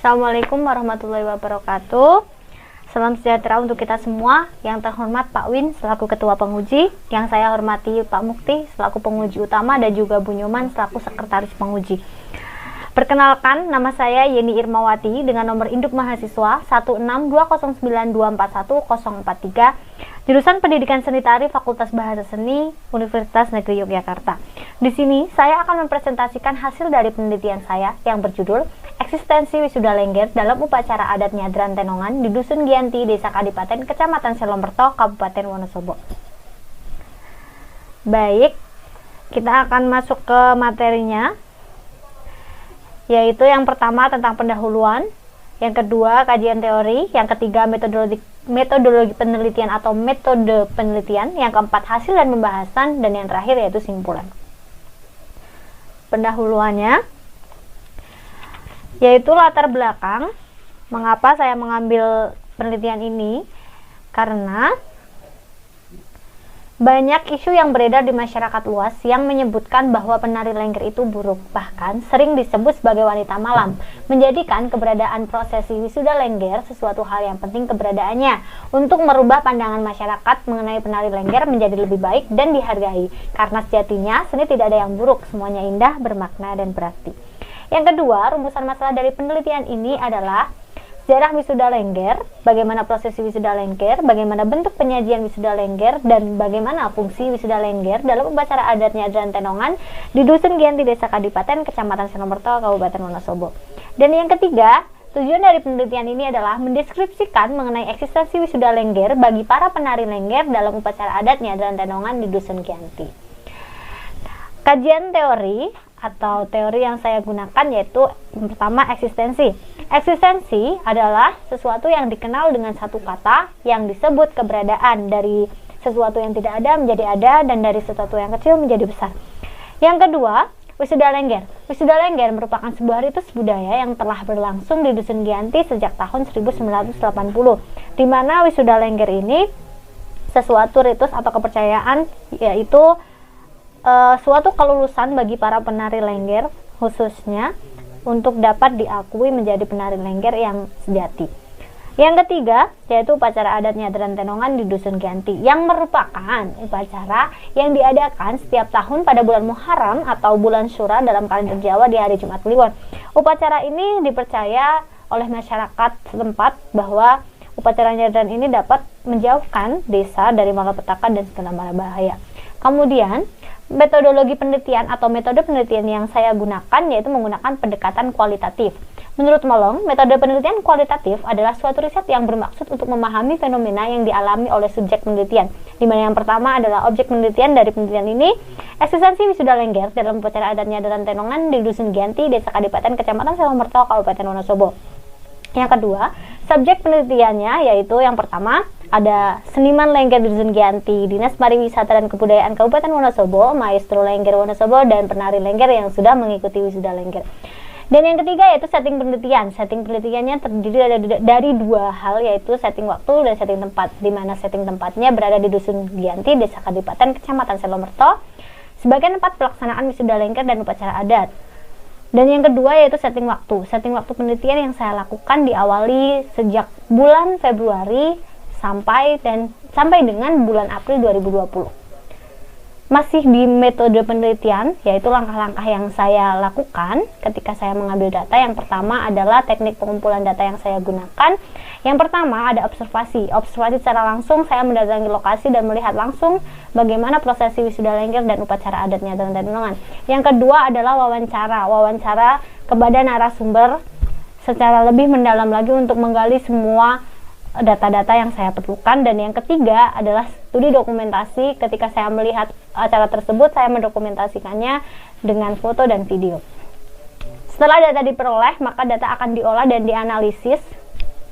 Assalamualaikum warahmatullahi wabarakatuh. Salam sejahtera untuk kita semua. Yang terhormat Pak Win selaku Ketua Penguji, yang saya hormati Pak Mukti selaku Penguji Utama, dan juga Bu Nyoman selaku Sekretaris Penguji. Perkenalkan, nama saya Yeni Irmawati dengan nomor induk mahasiswa 16209241043, jurusan Pendidikan Seni Tari Fakultas Bahasa Seni Universitas Negeri Yogyakarta. Di sini saya akan mempresentasikan hasil dari penelitian saya yang berjudul Eksistensi Wisuda Lengger dalam Upacara Adat Nyadran Tenongan di Dusun Gianti, Desa Kadipaten, Kecamatan Selomberto, Kabupaten Wonosobo. Baik, kita akan masuk ke materinya, yaitu yang pertama tentang pendahuluan, yang kedua kajian teori, yang ketiga metodologi penelitian atau metode penelitian, yang keempat hasil dan pembahasan, dan yang terakhir yaitu simpulan. Pendahuluannya yaitu latar belakang mengapa saya mengambil penelitian ini, karena banyak isu yang beredar di masyarakat luas yang menyebutkan bahwa penari lengger itu buruk, bahkan sering disebut sebagai wanita malam, menjadikan keberadaan prosesi wisuda lengger sesuatu hal yang penting keberadaannya untuk merubah pandangan masyarakat mengenai penari lengger menjadi lebih baik dan dihargai, karena sejatinya seni tidak ada yang buruk, semuanya indah, bermakna, dan berarti. Yang kedua, rumusan masalah dari penelitian ini adalah sejarah wisuda lengger, bagaimana prosesi wisuda lengger, bagaimana bentuk penyajian wisuda lengger, dan bagaimana fungsi wisuda lengger dalam upacara adat Nyadran Tenongan di Dusun Gianti, Desa Kadipaten, Kecamatan Selomberto, Kabupaten Wonosobo. Dan yang ketiga, tujuan dari penelitian ini adalah mendeskripsikan mengenai eksistensi wisuda lengger bagi para penari lengger dalam upacara adat Nyadran Tenongan di Dusun Gianti. Kajian teori atau teori yang saya gunakan yaitu yang pertama eksistensi. Eksistensi adalah sesuatu yang dikenal dengan satu kata yang disebut keberadaan, dari sesuatu yang tidak ada menjadi ada, dan dari sesuatu yang kecil menjadi besar. Yang kedua, wisuda lengger. Wisuda lengger merupakan sebuah ritus budaya yang telah berlangsung di Dusun Gianti sejak tahun 1980, di mana wisuda lengger ini sesuatu ritus atau kepercayaan, yaitu suatu kelulusan bagi para penari lengger khususnya untuk dapat diakui menjadi penari lengger yang sejati. Yang ketiga, yaitu upacara adat Nyadran Tenongan di Dusun Gianti, yang merupakan upacara yang diadakan setiap tahun pada bulan Muharram atau bulan Syura dalam kalender Jawa di hari Jumat Kliwon. Upacara ini dipercaya oleh masyarakat setempat bahwa upacara Nyadran ini dapat menjauhkan desa dari malapetaka dan segala bahaya. Kemudian, metodologi penelitian atau metode penelitian yang saya gunakan yaitu menggunakan pendekatan kualitatif. Menurut Molong, metode penelitian kualitatif adalah suatu riset yang bermaksud untuk memahami fenomena yang dialami oleh subjek penelitian, di mana yang pertama adalah objek penelitian dari penelitian ini, eksistensi wisuda lengger dalam upacara adat Nyadran Tenongan di Dusun Gianti, Desa Kadipaten, Kecamatan Selomberto, Kabupaten Wonosobo. Yang kedua, subjek penelitiannya yaitu yang pertama ada seniman lengger di Dusun Gianti, Dinas Pariwisata dan Kebudayaan Kabupaten Wonosobo, maestro lengger Wonosobo, dan penari lengger yang sudah mengikuti wisuda lengger. Dan yang ketiga yaitu setting penelitian. Setting penelitiannya terdiri dari dua hal, yaitu setting waktu dan setting tempat, di mana setting tempatnya berada di Dusun Gianti, Desa Kadipaten, Kecamatan Selomberto, sebagai tempat pelaksanaan wisuda lengger dan upacara adat. Dan yang kedua yaitu setting waktu. Setting waktu penelitian yang saya lakukan diawali sejak bulan Februari sampai dengan bulan April 2020. Masih di metode penelitian, yaitu langkah-langkah yang saya lakukan ketika saya mengambil data. Yang pertama adalah teknik pengumpulan data yang saya gunakan. Yang pertama ada observasi. Observasi secara langsung, saya mendatangi lokasi dan melihat langsung bagaimana prosesi wisuda lengger dan upacara adat Nyadran Tenongan. Yang kedua adalah wawancara kepada narasumber secara lebih mendalam lagi untuk menggali semua data-data yang saya perlukan. Dan yang ketiga adalah studi dokumentasi. Ketika saya melihat acara tersebut, saya mendokumentasikannya dengan foto dan video. Setelah data diperoleh, maka data akan diolah dan dianalisis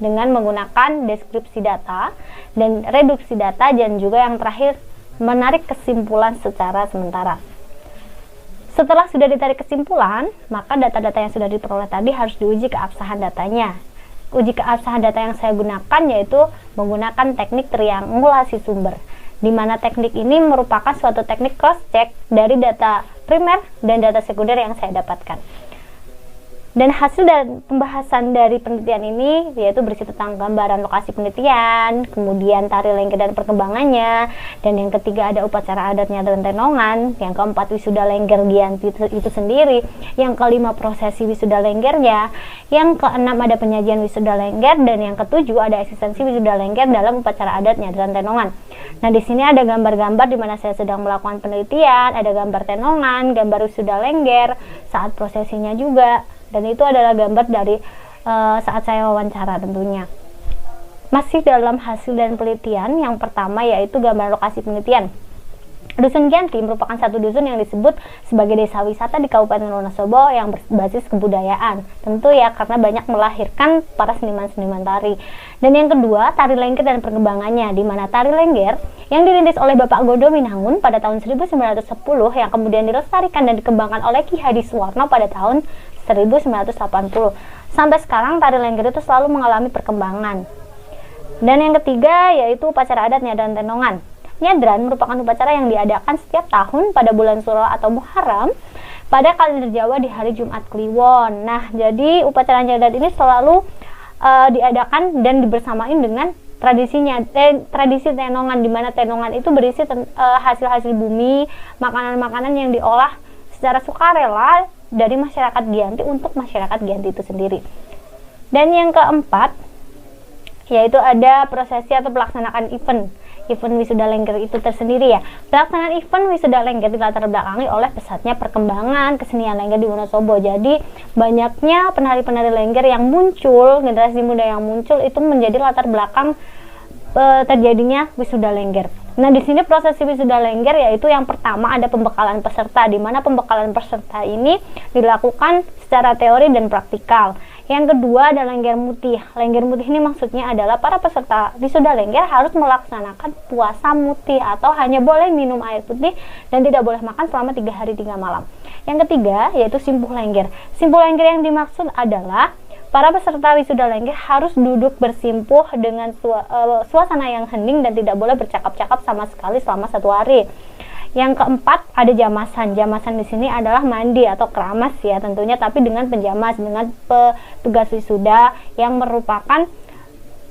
dengan menggunakan deskripsi data dan reduksi data, dan juga yang terakhir menarik kesimpulan secara sementara. Setelah sudah ditarik kesimpulan, maka data-data yang sudah diperoleh tadi harus diuji keabsahan datanya. Uji keabsahan data yang saya gunakan yaitu menggunakan teknik triangulasi sumber, di mana teknik ini merupakan suatu teknik cross check dari data primer dan data sekunder yang saya dapatkan. Dan hasil dan pembahasan dari penelitian ini yaitu berisi tentang gambaran lokasi penelitian, kemudian tari lengger dan perkembangannya, dan yang ketiga ada upacara adatnya dan tenongan, yang keempat wisuda lengger Giyanti itu sendiri, yang kelima prosesi wisuda lenggernya, yang keenam ada penyajian wisuda lengger, dan yang ketujuh ada eksistensi wisuda lengger dalam upacara adatnya dan tenongan. Nah, di sini ada gambar-gambar di mana saya sedang melakukan penelitian, ada gambar tenongan, gambar wisuda lengger saat prosesinya juga. Dan itu adalah gambar dari saat saya wawancara tentunya. Masih dalam hasil dan penelitian, yang pertama yaitu gambar lokasi penelitian. Dusun Giyanti merupakan satu dusun yang disebut sebagai desa wisata di Kabupaten Wonosobo yang berbasis kebudayaan. Tentu ya, karena banyak melahirkan para seniman-seniman tari. Dan yang kedua, tari lengger dan perkembangannya, di mana tari lengger yang dirintis oleh Bapak Godo Minangun pada tahun 1910 yang kemudian dilestarikan dan dikembangkan oleh Ki Hadisuwarno pada tahun 1980. Sampai sekarang tari lengger itu selalu mengalami perkembangan. Dan yang ketiga yaitu upacara adatnya dan tenongan. Nyadran merupakan upacara yang diadakan setiap tahun pada bulan Suro atau Muharram pada kalender Jawa di hari Jumat Kliwon. Nah, jadi upacara nyadran ini selalu diadakan dan dibersamain dengan tradisi tenongan, di mana tenongan itu berisi hasil-hasil bumi, makanan-makanan yang diolah secara sukarela dari masyarakat Giyanti untuk masyarakat Giyanti itu sendiri. Dan yang keempat yaitu ada prosesi atau pelaksanaan event wisuda lengger itu tersendiri ya. Pelaksanaan event wisuda lengger dilatar belakangi oleh pesatnya perkembangan kesenian lengger di Wonosobo. Jadi banyaknya penari-penari lengger yang muncul, generasi muda yang muncul itu menjadi latar belakang terjadinya wisuda lengger. Nah, di sini prosesi wisuda lengger yaitu yang pertama ada pembekalan peserta, di mana pembekalan peserta ini dilakukan secara teori dan praktikal. Yang kedua ada lengger mutih. Lengger mutih ini maksudnya adalah para peserta wisuda lengger harus melaksanakan puasa mutih atau hanya boleh minum air putih dan tidak boleh makan selama 3 hari 3 malam. Yang ketiga yaitu simpuh lengger. Simpuh lengger yang dimaksud adalah para peserta wisuda lengger harus duduk bersimpuh dengan suasana yang hening dan tidak boleh bercakap-cakap sama sekali selama 1 hari. Yang keempat ada jamasan. Jamasan di sini adalah mandi atau keramas ya tentunya, tapi dengan penjamas, dengan petugas wisuda yang merupakan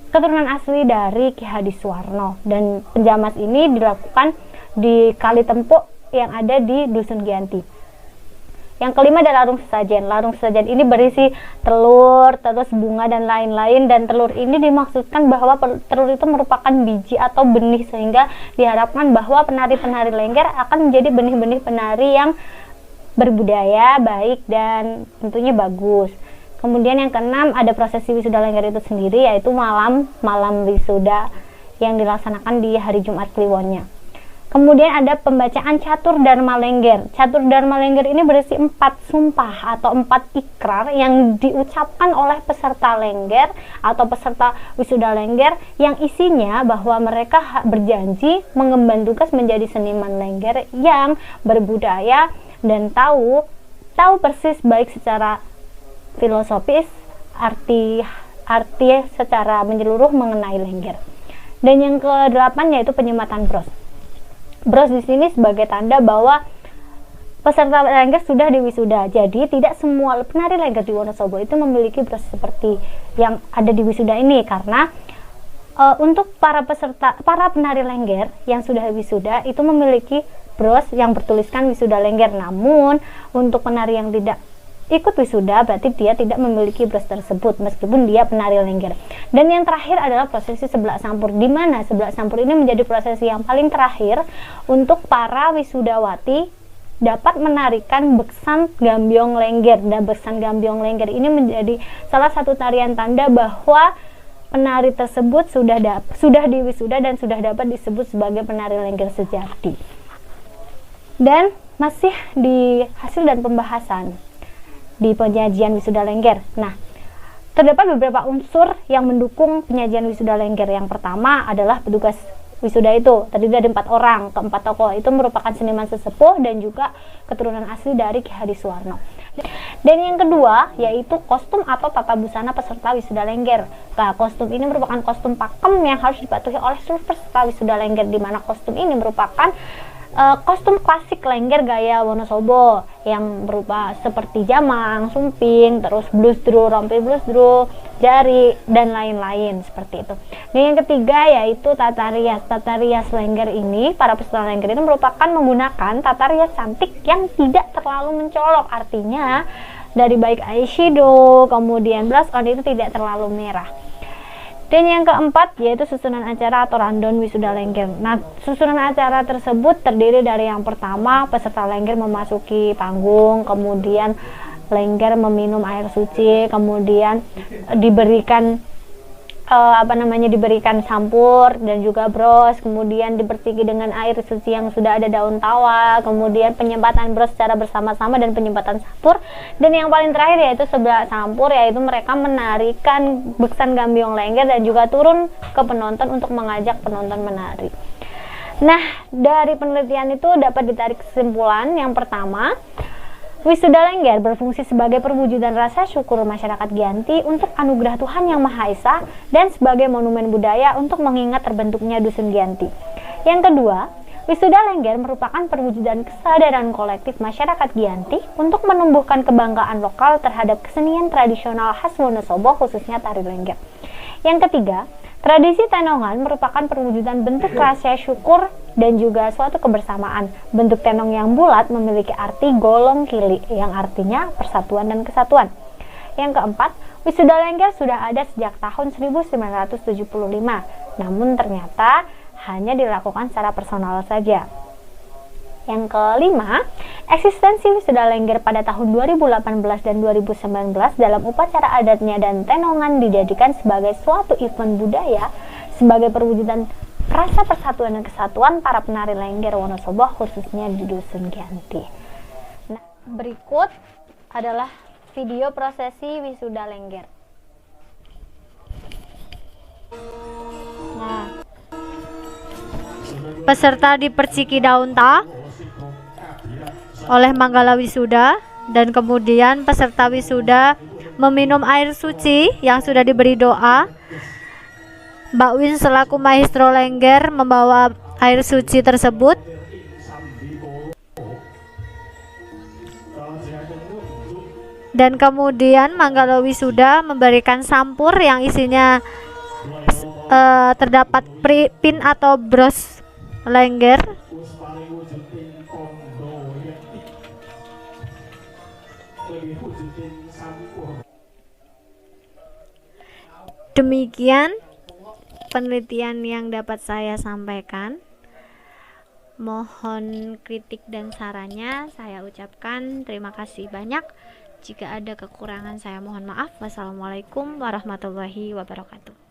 keturunan asli dari Ki Hadisuwarno. Dan penjamas ini dilakukan di Kali Tempuk yang ada di Dusun Giyanti. Yang kelima adalah larung sesajen. Larung sesajen ini berisi telur, terus bunga dan lain-lain, dan telur ini dimaksudkan bahwa telur itu merupakan biji atau benih, sehingga diharapkan bahwa penari-penari lengger akan menjadi benih-benih penari yang berbudaya, baik, dan tentunya bagus. Kemudian yang keenam ada prosesi wisuda lengger itu sendiri, yaitu malam wisuda yang dilaksanakan di hari Jumat Kliwonnya. Kemudian ada pembacaan catur dharma lengger. Catur dharma lengger ini berisi 4 sumpah atau 4 ikrar yang diucapkan oleh peserta lengger atau peserta wisuda lengger, yang isinya bahwa mereka berjanji mengemban tugas menjadi seniman lengger yang berbudaya dan tahu persis baik secara filosofis, arti secara menyeluruh mengenai lengger. Dan yang ke-8 yaitu penyematan bros. Bros di sini sebagai tanda bahwa peserta lengger sudah diwisuda. Jadi tidak semua penari lengger di Wonosobo itu memiliki bros seperti yang ada di wisuda ini, karena untuk para penari lengger yang sudah wisuda itu memiliki bros yang bertuliskan wisuda lengger. Namun untuk penari yang tidak ikut wisuda berarti dia tidak memiliki bros tersebut meskipun dia penari lengger. Dan yang terakhir adalah prosesi sebelah sampur, di mana sebelah sampur ini menjadi prosesi yang paling terakhir untuk para wisudawati dapat menarikan beksan gambyong lengger. Dan beksan gambyong lengger ini menjadi salah satu tarian tanda bahwa penari tersebut sudah diwisuda dan sudah dapat disebut sebagai penari lengger sejati. Dan masih di hasil dan pembahasan di penyajian wisuda lengger. Nah, terdapat beberapa unsur yang mendukung penyajian wisuda lengger. Yang pertama adalah petugas wisuda itu terdiri dari 4 orang. Keempat tokoh itu merupakan seniman sesepuh dan juga keturunan asli dari Ki Hadisuwarno. Dan yang kedua yaitu kostum atau tata busana peserta wisuda lengger. Nah, kostum ini merupakan kostum pakem yang harus dipatuhi oleh seluruh peserta wisuda lengger, di mana kostum ini merupakan kostum klasik lengger gaya Wonosobo yang berupa seperti jamang, sumping, terus blusdru, rompi blusdru, jari, dan lain-lain seperti itu. Dan yang ketiga yaitu tata rias. Tata rias lengger ini, para peserta lengger ini merupakan menggunakan tata rias cantik yang tidak terlalu mencolok. Artinya dari baik eyeshadow, kemudian blush on itu tidak terlalu merah. Dan yang keempat yaitu susunan acara atau rundown wisuda lengger. Nah, susunan acara tersebut terdiri dari yang pertama, peserta lengger memasuki panggung, kemudian lengger meminum air suci, kemudian diberikan diberikan sampur dan juga bros, kemudian diperciki dengan air suci yang sudah ada daun tawa, kemudian penyempatan bros secara bersama-sama dan penyempatan sampur, dan yang paling terakhir yaitu sebelah sampur, yaitu mereka menarikan beksan gambiong lengger dan juga turun ke penonton untuk mengajak penonton menari. Nah, dari penelitian itu dapat ditarik kesimpulan yang pertama, wisuda lengger berfungsi sebagai perwujudan rasa syukur masyarakat Giyanti untuk anugerah Tuhan Yang Maha Esa dan sebagai monumen budaya untuk mengingat terbentuknya Dusun Giyanti. Yang kedua, wisuda lengger merupakan perwujudan kesadaran kolektif masyarakat Giyanti untuk menumbuhkan kebanggaan lokal terhadap kesenian tradisional khas Wonosobo, khususnya tari lengger. Yang ketiga, tradisi tenongan merupakan perwujudan bentuk rasa syukur dan juga suatu kebersamaan. Bentuk tenong yang bulat memiliki arti golong kili, yang artinya persatuan dan kesatuan. Yang keempat, wisuda lengger sudah ada sejak tahun 1975, namun ternyata hanya dilakukan secara personal saja. Yang kelima, eksistensi wisuda lengger pada tahun 2018 dan 2019 dalam upacara adatnya dan tenongan dijadikan sebagai suatu event budaya sebagai perwujudan rasa persatuan dan kesatuan para penari lengger Wonosobo, khususnya di Dusun Giyanti. Nah, berikut adalah video prosesi wisuda lengger. Nah, peserta diperciki daun ta oleh manggala wisuda, dan kemudian peserta wisuda meminum air suci yang sudah diberi doa. Mbak Win selaku maestro lengger membawa air suci tersebut. Dan kemudian manggala wisuda memberikan sampur yang isinya terdapat pin atau bros lengger. Demikian penelitian yang dapat saya sampaikan. Mohon kritik dan sarannya saya ucapkan terima kasih banyak. Jika ada kekurangan saya mohon maaf. Wassalamualaikum warahmatullahi wabarakatuh.